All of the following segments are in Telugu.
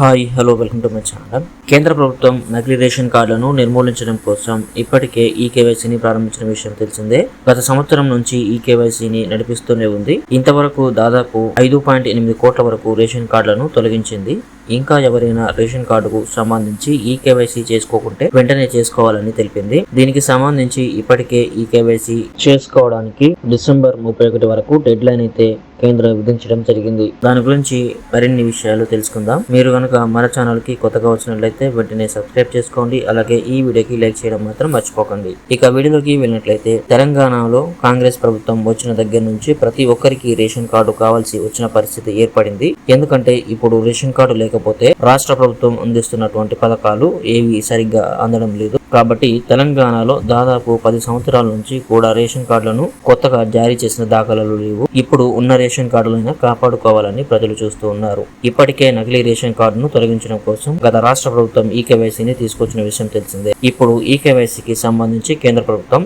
Hi hello welcome to my channel. కేంద్ర ప్రభుత్వం నకిలీ రేషన్ కార్డులను నిర్మూలించడం కోసం ఇప్పటికే ఈ కేవైసీని ప్రారంభించిన విషయం తెలిసిందే. గత సంవత్సరం నుంచి ఈ కేవైసీని నడిపిస్తూనే ఉంది. ఇంతవరకు దాదాపు 5.8 కోట్ల వరకు రేషన్ కార్డులను తొలగించింది. ఇంకా ఎవరైనా రేషన్ కార్డుకు సంబంధించి ఈ కేవైసీ చేసుకోకుంటే వెంటనే చేసుకోవాలని తెలిపింది. దీనికి సంబంధించి ఇప్పటికే ఈ కేవైసీ చేసుకోవడానికి డిసెంబర్ 31 వరకు డెడ్ లైన్ అయితే కేంద్రం విధించడం జరిగింది. దాని గురించి మరిన్ని విషయాలు తెలుసుకుందాం. మీరు కనుక మన ఛానల్ కి కొత్తగా వచ్చినట్లయితే వెంటనే సబ్స్క్రైబ్ చేసుకోండి. అలాగే ఈ వీడియోకి లైక్ చేయడం మాత్రం మర్చిపోకండి. ఇక వీడియోలోకి వెళ్ళినట్లయితే తెలంగాణలో కాంగ్రెస్ ప్రభుత్వం వచ్చిన దగ్గర నుంచి ప్రతి ఒక్కరికి రేషన్ కార్డు కావాల్సి వచ్చిన పరిస్థితి ఏర్పడింది. ఎందుకంటే ఇప్పుడు రేషన్ కార్డు లేకపోతే రాష్ట్ర ప్రభుత్వం అందిస్తున్నటువంటి పథకాలు ఏవి సరిగ్గా అందడం లేదు. కాబట్టి తెలంగాణలో దాదాపు 10 సంవత్సరాల నుంచి కూడా రేషన్ కార్డులను కొత్తగా జారీ చేసిన దాఖలాలు లేవు. ఇప్పుడు ఉన్న రేషన్ కార్డులను కాపాడుకోవాలని ప్రజలు చూస్తూ ఉన్నారు. ఇప్పటికే నకిలీ రేషన్ కార్డును తొలగించడం కోసం గత రాష్ట్ర ప్రభుత్వం ఈ కేవైసీని తీసుకొచ్చిన విషయం తెలిసిందే. ఇప్పుడు ఈ కేవైసీకి సంబంధించి కేంద్ర ప్రభుత్వం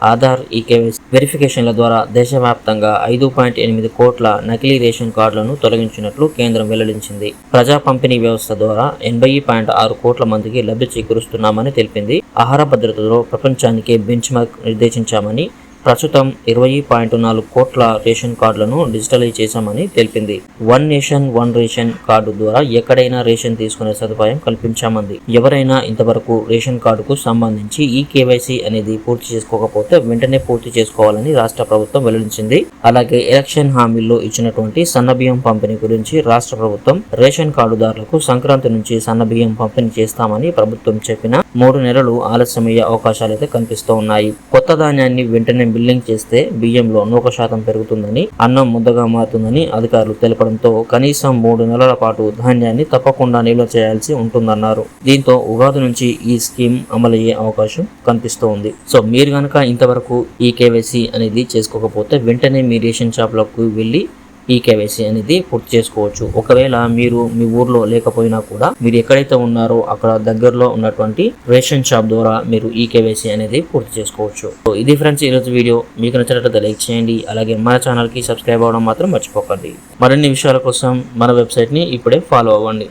ఆధార్ ఈకేవైసీ వెరిఫికేషన్ల ద్వారా దేశవ్యాప్తంగా 5.8 కోట్ల నకిలీ రేషన్ కార్డులను తొలగించినట్లు కేంద్రం వెల్లడించింది. ప్రజా పంపిణీ వ్యవస్థ ద్వారా 80.6 కోట్ల మందికి లబ్ధి చేకూరుస్తున్నామని తెలిపింది. ఆహార భద్రతలో ప్రపంచానికే బెంచ్ మార్క్ నిర్దేశించామని, ప్రస్తుతం 20.4 కోట్ల రేషన్ కార్డులను డిజిటలైజ్ చేశామని తెలిపింది. One nation one ration card ద్వారా ఎక్కడైనా రేషన్ తీసుకునే సదుపాయం కల్పించామంది. ఎవరైనా ఇంతవరకు రేషన్ కార్డుకు సంబంధించి ఈ కేవైసీ అనేది పూర్తి చేసుకోకపోతే వెంటనే పూర్తి చేసుకోవాలని రాష్ట్ర ప్రభుత్వం వెల్లడించింది. అలాగే ఎలక్షన్ హామీల్లో ఇచ్చినటువంటి సన్నబియ్యం పంపిణీ గురించి రాష్ట్ర ప్రభుత్వం రేషన్ కార్డుదారులకు సంక్రాంతి నుంచి సన్నబియ్యం పంపిణీ చేస్తామని ప్రభుత్వం చెప్పిన 3 నెలలు ఆలస్యమయ్యే అవకాశాలైతే కనిపిస్తూ ఉన్నాయి. కొత్త ధాన్యాన్ని వెంటనే బిల్లింగ్ చేస్తే బియ్యంలో 1% పెరుగుతుందని, అన్నం ముద్దగా మారుతుందని అధికారులు తెలపడంతో కనీసం 3 నెలల పాటు ధాన్యాన్ని తప్పకుండా నిల్వ చేయాల్సి ఉంటుందన్నారు. దీంతో ఉగాది నుంచి ఈ స్కీమ్ అమలయ్యే అవకాశం కనిపిస్తూ ఉంది. సో మీరు కనుక ఇంతవరకు ఈ కేవైసీ అనేది చేసుకోకపోతే వెంటనే మీ రేషన్ షాప్లకు వెళ్ళి ఈ కేవైసీ అనేది పూర్తి చేసుకోవచ్చు. ఒకవేళ మీరు మీ ఊర్లో లేకపోయినా కూడా మీరు ఎక్కడైతే ఉన్నారో అక్కడ దగ్గరలో ఉన్నటువంటి రేషన్ షాప్ ద్వారా మీరు ఈ కేవైసీ అనేది పూర్తి చేసుకోవచ్చు. ఇది ఫ్రెండ్స్ ఈరోజు వీడియో. మీకు నచ్చినట్లయితే లైక్ చేయండి. అలాగే మన ఛానల్ కి సబ్స్క్రైబ్ అవ్వడం మాత్రం మర్చిపోకండి. మరిన్ని విషయాల కోసం మన వెబ్సైట్ ని ఇప్పుడే ఫాలో అవ్వండి.